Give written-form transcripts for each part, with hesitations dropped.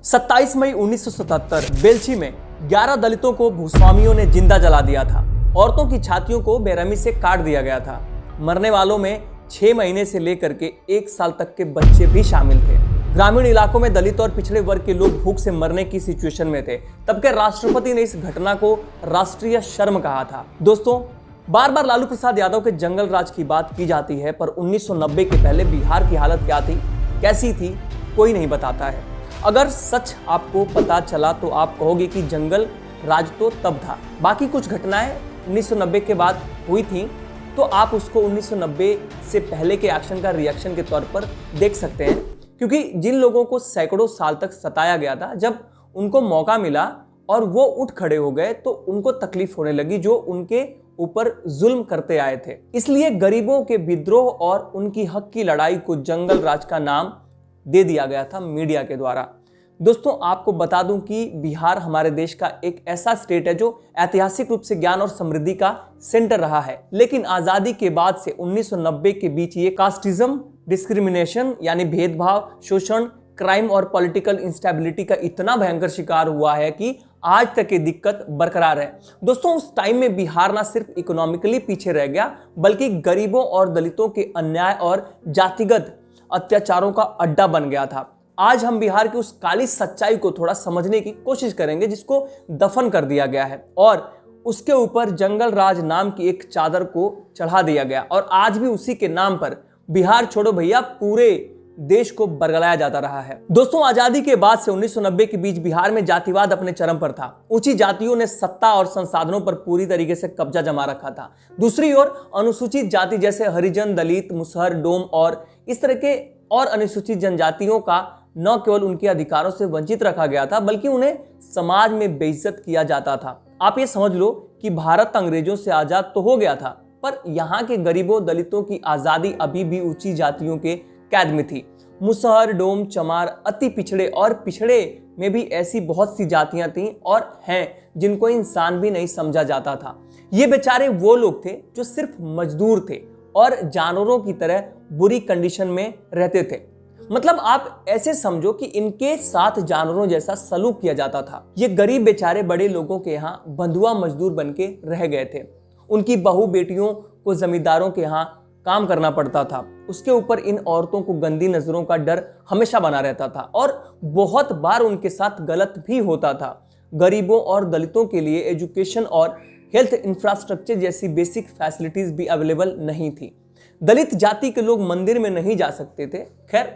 27 मई 1977 बेलछी में 11 दलितों को भूस्वामियों ने जिंदा जला दिया था। औरतों की छातियों को बेरहमी से काट दिया गया था। मरने वालों में 6 महीने से लेकर के 1 साल तक के बच्चे भी शामिल थे। ग्रामीण इलाकों में दलित और पिछड़े वर्ग के लोग भूख से मरने की सिचुएशन में थे। तब के राष्ट्रपति ने इस घटना को राष्ट्रीय शर्म कहा था। दोस्तों, बार बार लालू प्रसाद यादव के जंगल राज की बात की जाती है, पर 1990 के पहले बिहार की हालत क्या थी, कैसी थी, कोई नहीं बताता है। अगर सच आपको पता चला तो आप कहोगे कि जंगल राज तो तब था, बाकी कुछ घटनाएं 1990 के बाद हुई थी, तो आप उसको 1990 से पहले के एक्शन का रिएक्शन के तौर पर देख सकते हैं। क्योंकि जिन लोगों को सैकड़ों साल तक सताया गया था, जब उनको मौका मिला और वो उठ खड़े हो गए तो उनको तकलीफ होने लगी, जो उनके ऊपर जुल्म करते आए थे। इसलिए गरीबों के विद्रोह और उनकी हक की लड़ाई को जंगल राज का नाम दे दिया गया था मीडिया के द्वारा। दोस्तों, आपको बता दूं कि बिहार हमारे देश का एक ऐसा स्टेट है जो ऐतिहासिक रूप से ज्ञान और समृद्धि का सेंटर रहा है, लेकिन आजादी के बाद से 1990 के बीच ये कास्टिज्म, डिस्क्रिमिनेशन यानी भेदभाव, शोषण, क्राइम और पॉलिटिकल इंस्टेबिलिटी का इतना भयंकर शिकार हुआ है कि आज तक ये दिक्कत बरकरार है। दोस्तों, उस टाइम में बिहार ना सिर्फ इकोनॉमिकली पीछे रह गया, बल्कि गरीबों और दलितों के अन्याय और जातिगत अत्याचारों का अड्डा बन गया था। आज हम बिहार की उस काली सच्चाई को थोड़ा समझने की कोशिश करेंगे, जिसको दफन कर दिया गया है और उसके ऊपर जंगल राज नाम की एक चादर को चढ़ा दिया गया, और आज भी उसी के नाम पर बिहार छोड़ो भैया पूरे देश को बरगलाया जाता रहा है। दोस्तों, आजादी के बाद से 1990 के बीच बिहार में जातिवाद अपने चरम पर था। ऊंची जातियों ने सत्ता और संसाधनों पर पूरी तरीके से कब्जा जमा रखा था। दूसरी ओर अनुसूचित जाति जैसे हरिजन, दलित, मुसहर, डोम और इस तरह के और अनुसूचित जनजातियों का न केवल उनके अधिकारों से वंचित रखा गया था, बल्कि उन्हें समाज में बेइज्जत किया जाता था। आप ये समझ लो कि भारत अंग्रेजों से आजाद तो हो गया था, पर यहाँ के गरीबों दलितों की आजादी अभी भी ऊंची जातियों के कैद में थी। मुसहर, डोम, चमार, अति पिछड़े और पिछड़े में भी ऐसी बहुत सी जातियां थीं और हैं जिनको इंसान भी नहीं समझा जाता था। ये बेचारे वो लोग थे जो सिर्फ मजदूर थे और जानवरों की तरह बुरी कंडीशन में रहते थे। मतलब आप ऐसे समझो कि इनके साथ जानवरों जैसा सलूक किया जाता था। ये गरीब बेचारे बड़े लोगों के यहाँ बंधुआ मजदूर बन के रह गए थे। उनकी बहू बेटियों को जमींदारों के यहाँ काम करना पड़ता था। उसके ऊपर इन औरतों को गंदी नजरों का डर हमेशा बना रहता था और बहुत बार उनके साथ गलत भी होता था। गरीबों और दलितों के लिए एजुकेशन और हेल्थ इंफ्रास्ट्रक्चर जैसी बेसिक फैसिलिटीज भी अवेलेबल नहीं थी। दलित जाति के लोग मंदिर में नहीं जा सकते थे। खैर,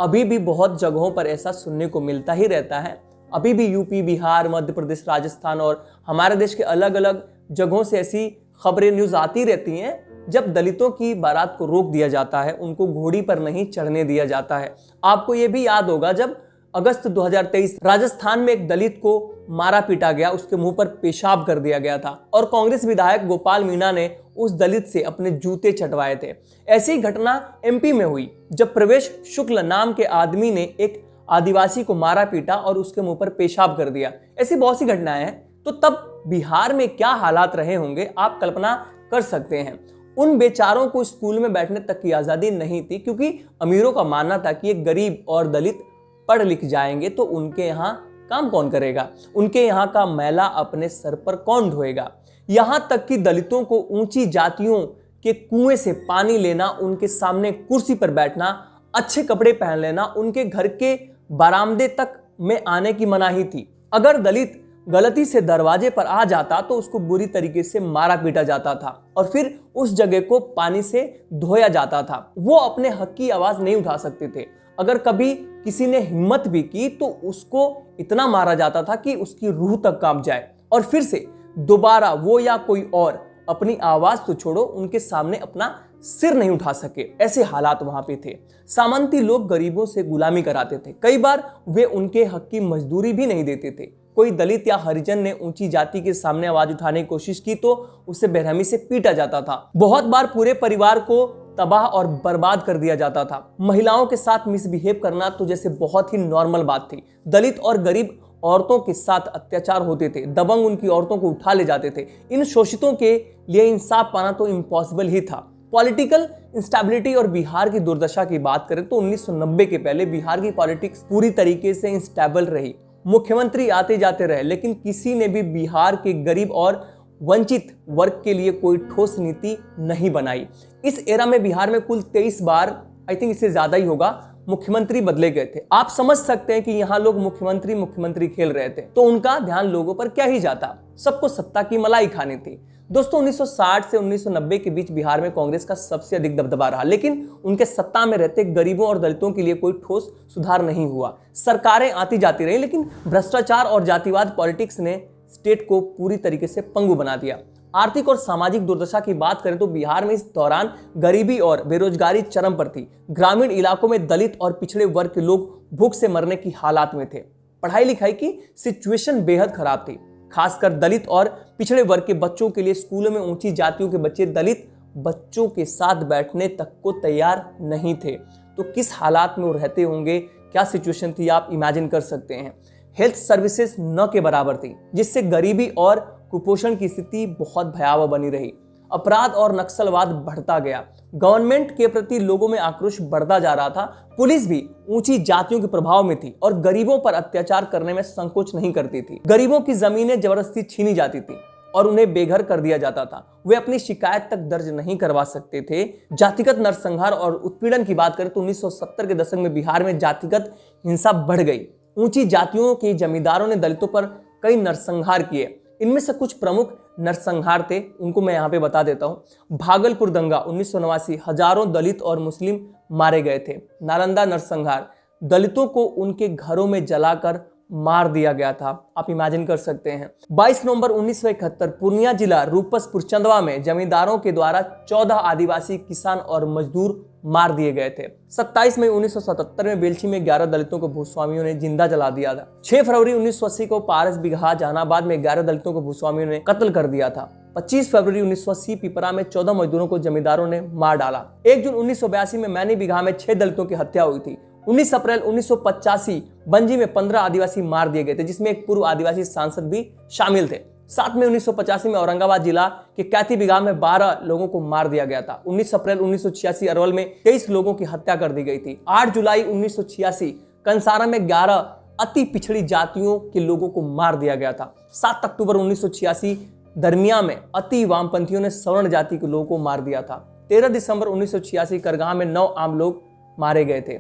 अभी भी बहुत जगहों पर ऐसा सुनने को मिलता ही रहता है। अभी भी यूपी, बिहार, मध्य प्रदेश, राजस्थान और हमारे देश के अलग अलग जगहों से ऐसी खबरें, न्यूज आती रहती हैं जब दलितों की बारात को रोक दिया जाता है, उनको घोड़ी पर नहीं चढ़ने दिया जाता है। आपको यह भी याद होगा जब अगस्त 2023 राजस्थान में एक दलित को मारा पीटा गया, उसके मुंह पर पेशाब कर दिया गया था और कांग्रेस विधायक गोपाल मीणा ने उस दलित से अपने जूते चटवाए थे। ऐसी घटना एमपी में हुई जब प्रवेश शुक्ल नाम के आदमी ने एक आदिवासी को मारा पीटा और उसके मुंह पर पेशाब कर दिया। ऐसी बहुत सी घटनाएं हैं। तो तब बिहार में क्या हालात रहे होंगे आप कल्पना कर सकते हैं। उन बेचारों को स्कूल में बैठने तक की आजादी नहीं थी, क्योंकि अमीरों का मानना था कि एक गरीब और दलित पढ़ लिख जाएंगे तो उनके यहाँ काम कौन करेगा, उनके यहाँ का मैला अपने सर पर कौन ढोएगा। यहाँ तक कि दलितों को ऊंची जातियों के कुएं से पानी लेना, उनके सामने कुर्सी पर बैठना, अच्छे कपड़े पहन लेना, उनके घर के बरामदे तक में आने की मनाही थी। अगर दलित गलती से दरवाजे पर आ जाता तो उसको बुरी तरीके से मारा पीटा जाता था और फिर उस जगह को पानी से धोया जाता था। वो अपने हक की आवाज नहीं उठा सकते थे। अगर कभी किसी ने हिम्मत भी की तो उसको इतना मारा जाता था कि उसकी रूह तक कांप जाए और फिर से दोबारा वो या कोई और अपनी आवाज तो छोड़ो, उनके सामने अपना सिर नहीं उठा सके। ऐसे हालात वहां पे थे। सामंती लोग गरीबों से गुलामी कराते थे। कई बार वे उनके हक की मजदूरी भी नहीं देते थे। कोई दलित या हरिजन ने ऊंची जाति के सामने आवाज उठाने की कोशिश की तो उसे बेरहमी से पीटा जाता था। बहुत बार पूरे परिवार को तबाह और बर्बाद कर दिया जाता था। महिलाओं के साथ मिसबिहेव करना तो जैसे बहुत ही नॉर्मल बात थी। दलित और गरीब औरतों के साथ अत्याचार होते थे। दबंग उनकी औरतों को उठा ले जाते थे। इन शोषितों के लिए इंसाफ पाना तो इम्पॉसिबल ही था। पॉलिटिकल इंस्टेबिलिटी और बिहार की दुर्दशा की बात करें तो 1990 के पहले बिहार की पॉलिटिक्स पूरी तरीके से इंस्टेबल रही। मुख्यमंत्री आते जाते रहे, लेकिन किसी ने भी बिहार के गरीब और वंचित वर्ग के लिए कोई ठोस नीति नहीं बनाई। इस एरा में बिहार में कुल 23 बार, आई थिंक इससे ज्यादा ही होगा, मुख्यमंत्री बदले गए थे। आप समझ सकते हैं कि यहाँ लोग मुख्यमंत्री खेल रहे थे, तो उनका ध्यान लोगों पर क्या ही जाता, सबको सत्ता की मलाई खानी थी। दोस्तों 1960 से 1990 के बीच बिहार में कांग्रेस का सबसे अधिक दबदबा रहा, लेकिन उनके सत्ता में रहते गरीबों और दलितों के लिए कोई ठोस सुधार नहीं हुआ। सरकारें आती जाती रही, लेकिन भ्रष्टाचार और जातिवाद पॉलिटिक्स ने स्टेट को पूरी तरीके से पंगु बना दिया। आर्थिक और सामाजिक दुर्दशा की बात करें तो बिहार में इस दौरान गरीबी और बेरोजगारी चरम पर थी। ग्रामीण इलाकों में दलित और पिछड़े वर्ग के लोग भूख से मरने की हालात में थे। पढ़ाई लिखाई की सिचुएशन बेहद खराब थी, खासकर दलित और पिछड़े वर्ग के बच्चों के लिए स्कूलों में ऊंची जातियों के बच्चे दलित बच्चों के साथ बैठने तक को तैयार नहीं थे। तो किस हालात में वो रहते होंगे, क्या सिचुएशन थी, आप इमेजिन कर सकते हैं। हेल्थ सर्विसेज न के बराबर थी, जिससे गरीबी और कुपोषण की स्थिति बहुत भयावह बनी रही। अपराध और नक्सलवाद बढ़ता गया। गवर्नमेंट के प्रति लोगों में आक्रोश बढ़ता जा रहा था। पुलिस भी ऊंची जातियों के प्रभाव में थी और गरीबों पर अत्याचार करने में संकोच नहीं करती थी। गरीबों की जमीनें जबरदस्ती छीनी जाती थी और उन्हें बेघर कर दिया जाता था। वे अपनी शिकायत तक दर्ज नहीं करवा सकते थे। जातिगत नरसंहार और उत्पीड़न की बात करें तो 1970 के दशक में बिहार में जातिगत हिंसा बढ़ गई। ऊंची जातियों के जमींदारों ने दलितों पर कई नरसंहार किए। इनमें से कुछ प्रमुख नरसंहार थे, उनको मैं यहाँ पे बता देता हूँ। भागलपुर दंगा 1989, हजारों दलित और मुस्लिम मारे गए थे। नालंदा नरसंहार, दलितों को उनके घरों में जलाकर मार दिया गया था, आप इमेजिन कर सकते हैं। 22 नवंबर 1971 पूर्णिया जिला रूपसपुर चंदवा में जमींदारों के द्वारा 14 आदिवासी किसान और मजदूर मार दिए गए थे। 27 मई 1977 में बेलछी में 11 दलितों को भूस्वामियों ने जिंदा जला दिया था। 6 फरवरी 1980 को पारस बिगहा जहानाबाद में 11 दलितों को भूस्वामियों ने कत्ल कर दिया था। 25 फरवरी 1980 पिपरा में 14 मजदूरों को जमींदारों ने मार डाला। 1 जून 1982 में मैनी बिगहा में 6 दलितों की हत्या हुई थी। 19 अप्रैल 1985 बंजी में 15 आदिवासी मार दिए गए थे, जिसमें एक पूर्व आदिवासी सांसद भी शामिल थे। 7 मई 1985 में औरंगाबाद जिला के कैथी बिगहा में 12 लोगों को मार दिया गया था। 19 अप्रैल 1986 अरवल में 23 लोगों की हत्या कर दी गई थी। 8 जुलाई 1986 कंसारा में 11 अति पिछड़ी जातियों के लोगों को मार दिया गया था। 7 अक्टूबर 1986 दरमिया में अति वामपंथियों ने सवर्ण जाति के लोगों को मार दिया था। 13 दिसंबर 1986 करगाह में 9 आम लोग मारे गए थे।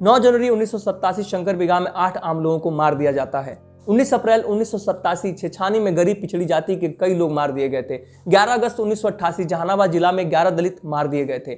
9 जनवरी 1987 शंकर बिगहा में 8 आम लोगों को मार दिया जाता है। 19 अप्रैल 1987 छेछानी में गरीब पिछड़ी जाति के कई लोग मार दिए गए थे। 11 अगस्त 1988 जहानाबाद जिला में 11 दलित मार दिए गए थे।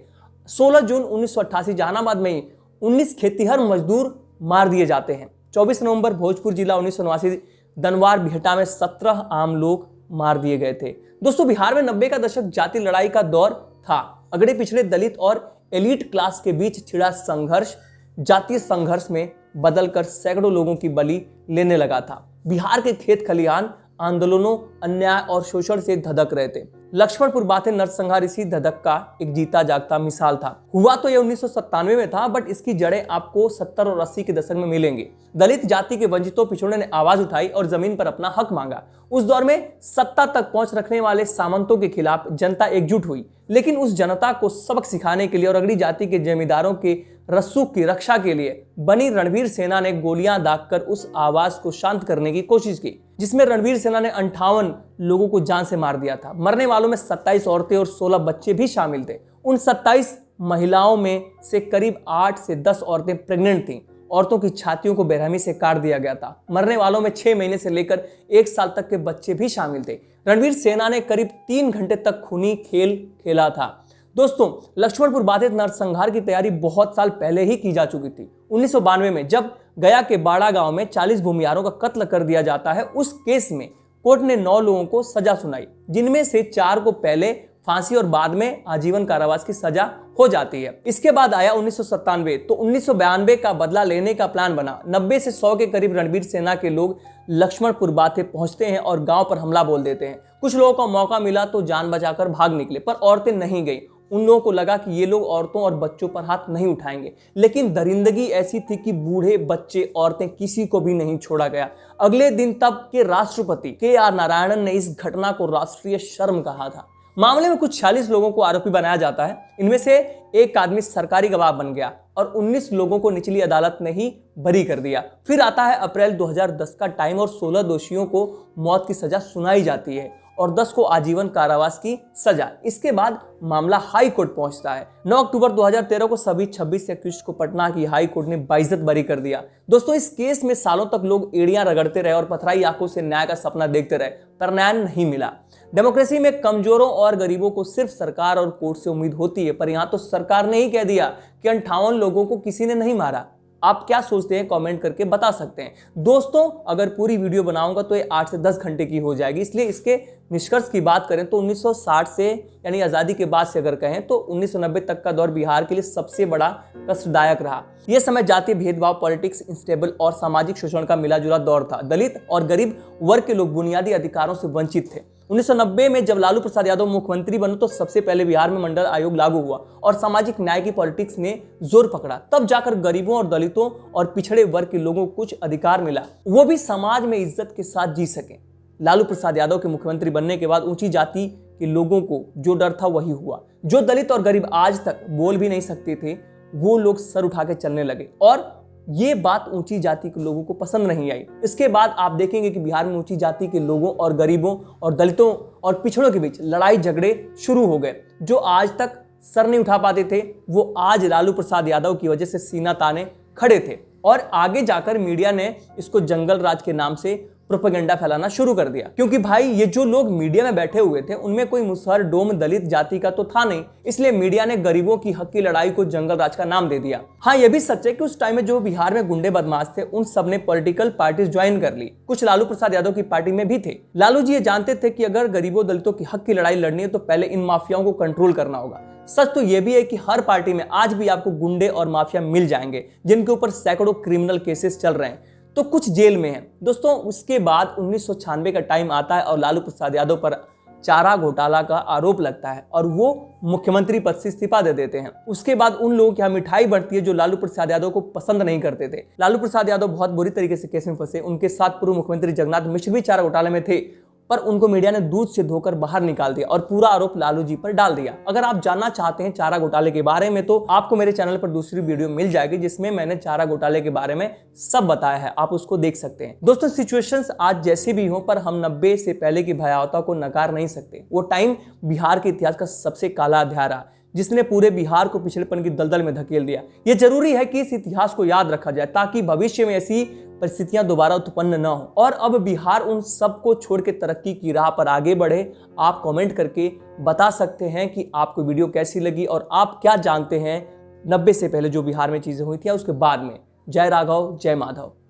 16 जून 1988 जहानाबाद में 19 खेतीहर मजदूर मार दिए जाते हैं। 24 नवंबर भोजपुर जिला 1989 दनवार बिहटा में 17 आम लोग मार दिए गए थे। दोस्तों बिहार में 90 का दशक जाति लड़ाई का दौर था। अगड़े पिछड़े दलित और एलीट क्लास के बीच छिड़ा संघर्ष जातीय संघर्ष में बदलकर सैकड़ों लोगों की बलि लेने लगा था। बिहार के खेत खलिहान आंदोलनों, अन्याय और शोषण से धधक रहे थे। लक्ष्मणपुर बातें नरसंहार इसी धधक का एक जीता जागता मिसाल था। हुआ तो यह 1997 में था, बट इसकी जड़ें आपको 70 और 80 के दशक में मिलेंगी। दलित जाति के वंचितों पिछड़ों ने आवाज उठाई और जमीन पर अपना हक मांगा। उस दौर में सत्ता तक पहुंच रखने वाले सामंतों के खिलाफ जनता एकजुट हुई, लेकिन उस जनता को सबक सिखाने के लिए और अगड़ी जाति के जमींदारों के रसूख की रक्षा के लिए बनी रणवीर सेना ने गोलियां दागकर उस आवाज को शांत करने की कोशिश की, जिसमें रणवीर सेना ने 58 लोगों को जान से मार दिया था। मरने वालों में 27 औरतें और 16 बच्चे भी शामिल थे। उन 27 महिलाओं में से करीब 8 से 10 औरतें प्रेग्नेंट थीं। औरतों की छातियों को बेरहमी से काट दिया गया था। मरने वालों में 6 महीने से लेकर 1 साल तक के बच्चे भी शामिल थे। रणवीर सेना ने करीब 3 घंटे तक खूनी खेल खेला था। दोस्तों लक्ष्मणपुर बातें नरसंहार की तैयारी बहुत साल पहले ही की जा चुकी थी। 1992 में जब गया के बाड़ा गांव में 40 भूमिहारों का कत्ल कर दिया जाता है, उस केस में कोर्ट ने 9 लोगों को सजा सुनाई, जिनमें से 4 को पहले फांसी और बाद में आजीवन कारावास की सजा हो जाती है। इसके बाद आया 1997, तो 1992 का बदला लेने का प्लान बना। 90 से 100 के करीब रणवीर सेना के लोग लक्ष्मणपुर बातें पहुंचते हैं और गांव पर हमला बोल देते हैं। कुछ लोगों को मौका मिला तो जान बचाकर भाग निकले, पर औरतें नहीं गई। उन लोगों को लगा कि ये लोग औरतों और बच्चों पर हाथ नहीं उठाएंगे, लेकिन दरिंदगी ऐसी थी कि बूढ़े, बच्चे, औरतें किसी को भी नहीं छोड़ा गया। अगले दिन तब के राष्ट्रपति KR नारायणन ने इस घटना को राष्ट्रीय शर्म कहा था। मामले में कुछ 46 लोगों को आरोपी बनाया जाता है। इनमें से एक आदमी सरकारी गवाह बन गया और 19 लोगों को निचली अदालत ने ही बरी कर दिया। फिर आता है अप्रैल 2010 का टाइम और 16 दोषियों को मौत की सजा सुनाई जाती है और 10 को आजीवन कारावास की सजा। इसके बाद मामला हाई कोर्ट पहुंचता है। 9 अक्टूबर 2013 को सभी 26 एक्यूज्ड को पटना की हाई कोर्ट ने बाइज्जत बरी कर दिया। दोस्तों, इस केस में सालों तक लोग एड़ियां रगड़ते रहे और पथराई आंखों से न्याय का सपना देखते रहे, पर न्याय नहीं मिला। डेमोक्रेसी में कमजोरों और गरीबों को सिर्फ सरकार और कोर्ट से उम्मीद होती है, पर यहां तो सरकार ने ही कह दिया कि 58 लोगों को किसी ने नहीं मारा। आप क्या सोचते हैं कमेंट करके बता सकते हैं। दोस्तों, अगर पूरी वीडियो बनाऊंगा तो ये 8 से 10 घंटे की हो जाएगी, इसलिए इसके निष्कर्ष की बात करें तो 1960 से यानी आज़ादी के बाद से अगर कहें तो 1990 तक का दौर बिहार के लिए सबसे बड़ा कष्टदायक रहा। यह समय जातीय भेदभाव, पॉलिटिक्स इंस्टेबल और सामाजिक शोषण का मिलाजुला दौर था। दलित और गरीब वर्ग के लोग बुनियादी अधिकारों से वंचित थे। 1990 में जब लालू प्रसाद यादव मुख्यमंत्री बने तो सबसे पहले बिहार में मंडल आयोग लागू हुआ और सामाजिक न्याय की पॉलिटिक्स ने जोर पकड़ा। तब जाकर गरीबों और दलितों और पिछड़े वर्ग के लोगों को कुछ अधिकार मिला, वो भी समाज में इज्जत के साथ जी सके। लालू प्रसाद यादव के मुख्यमंत्री बनने के बाद ऊंची जाति के लोगों को जो डर था वही हुआ। जो दलित और गरीब आज तक बोल भी नहीं सकते थे, वो लोग सर उठा के चलने लगे और ये बात ऊंची जाति के लोगों को पसंद नहीं आई। इसके बाद आप देखेंगे कि बिहार में ऊंची जाति के लोगों और गरीबों और दलितों और पिछड़ों के बीच लड़ाई झगड़े शुरू हो गए। जो आज तक सर नहीं उठा पाते थे, वो आज लालू प्रसाद यादव की वजह से सीना ताने खड़े थे और आगे जाकर मीडिया ने इसको जंगल राज के नाम से प्रोपेगेंडा फैलाना शुरू कर दिया। क्योंकि भाई ये जो लोग मीडिया में बैठे हुए थे उनमें कोई मुसहर डोम दलित जाति का तो था नहीं, इसलिए मीडिया ने गरीबों की हक की लड़ाई को जंगल राज का नाम दे दिया। हाँ, ये भी सच है कि उस टाइम में जो बिहार में गुंडे बदमाश थे उन सब ने पॉलिटिकल पार्टीज ज्वाइन कर ली। कुछ लालू प्रसाद यादव की पार्टी में भी थे। लालू जी ये जानते थे कि अगर गरीबों दलितों की हक की लड़ाई लड़नी है तो पहले इन माफियाओं को कंट्रोल करना होगा। सच तो यह भी है कि हर पार्टी में आज भी आपको गुंडे और माफिया मिल जाएंगे जिनके ऊपर सैकड़ों क्रिमिनल केसेस चल रहे हैं, तो कुछ जेल में हैं। दोस्तों, उसके बाद 1996 का टाइम आता है और लालू प्रसाद यादव पर चारा घोटाला का आरोप लगता है और वो मुख्यमंत्री पद से इस्तीफा दे देते हैं। उसके बाद उन लोगों की यहाँ मिठाई बढ़ती है जो लालू प्रसाद यादव को पसंद नहीं करते थे। लालू प्रसाद यादव बहुत बुरी तरीके से केस में फंसे। उनके साथ पूर्व मुख्यमंत्री जगन्नाथ मिश्र भी चारा घोटाले में थे, पर उनको मीडिया ने दूध से धोकर बाहर निकाल दिया और पूरा आरोप लालू जी पर डाल दिया। अगर आप जानना चाहते हैं चारा घोटाले के बारे में तो आपको मेरे चैनल पर दूसरी वीडियो मिल जाएगी जिसमें मैंने चारा घोटाले के बारे में सब बताया है, आप उसको देख सकते हैं। दोस्तों, सिचुएशंस आज जैसे भी हो, पर हम 90 से पहले की भयावता को नकार नहीं सकते। वो टाइम बिहार के इतिहास का सबसे काला अध्याय रहा जिसने पूरे बिहार को पिछड़ेपन की दलदल में धकेल दिया। यह जरूरी है कि इस इतिहास को याद रखा जाए ताकि भविष्य में ऐसी परिस्थितियां दोबारा उत्पन्न न हो और अब बिहार उन सबको छोड़ के तरक्की की राह पर आगे बढ़े। आप कमेंट करके बता सकते हैं कि आपको वीडियो कैसी लगी और आप क्या जानते हैं 90 से पहले जो बिहार में चीजें हुई थी उसके बाद में। जय राघव, जय माधव।